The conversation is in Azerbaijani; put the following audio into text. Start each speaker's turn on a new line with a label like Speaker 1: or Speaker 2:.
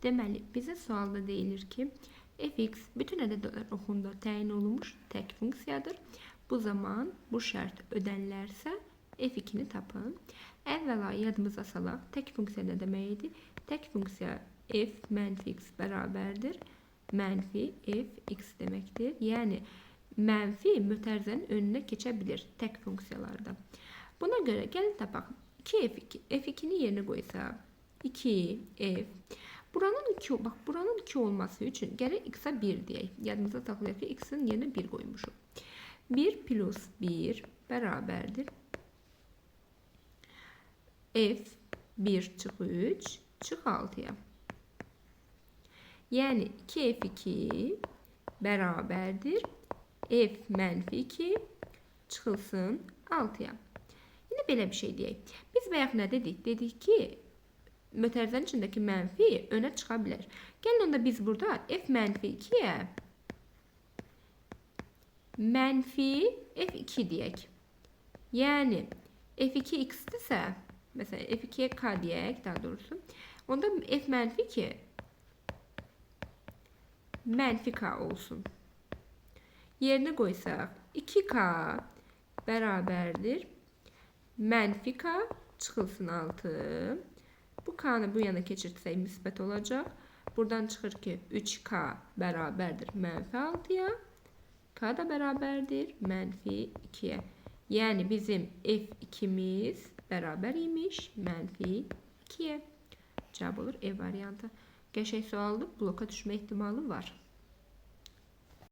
Speaker 1: Deməli, bizə sualda deyilir ki, fx bütün ədədlər oxunda təyin olunmuş tək funksiyadır. Bu zaman bu şərt ödənilərsə f2-ni tapın. Əvvəla yadımıza salaq, tək funksiya nə demək idi? Tək funksiya f mənfi x bərabərdir. Mənfi fx deməkdir. Yəni, mənfi mötərizənin önünə keçə bilir tək funksiyalarda. Buna görə gəlin tapaq. 2f2, f2-ni yerinə qoysaq. 2f. Buranın 2 olması üçün gərək x-a 1 deyək. Yadımıza saxlayaq ki, x-in yerinə 1 qoymuşuq. 1 plus 1 bərabərdir. F 1 çıx 3 çıx 6-ya. Yəni 2f2 bərabərdir. F mənfi 2 çıxılsın 6-ya. Yine belə bir şey deyək. Biz bayaq nə dedik? Dedik ki, mötərizənin içindəki mənfi önə çıxa bilər. Gəlin onda biz burada f mənfi 2-yə mənfi f2 deyək. Yəni f2 x-dirsə, məsələn f2-yə k deyək daha doğrusu. Onda f mənfi 2 mənfi k olsun. Yerinə qoysaq 2k bərabərdir. Mənfi k çıxılsın 6. Bu k'nı bu yana keçirsək müsbət olacaq. Buradan çıxır ki 3k bərabərdir mənfi 6-ya. K da bərabərdir mənfi 2-yə. Yəni bizim f2'miz bərabər imiş mənfi 2-yə. Cavab olur E variantı. Qəşəng sualdır. Bloka düşmə ehtimalı var.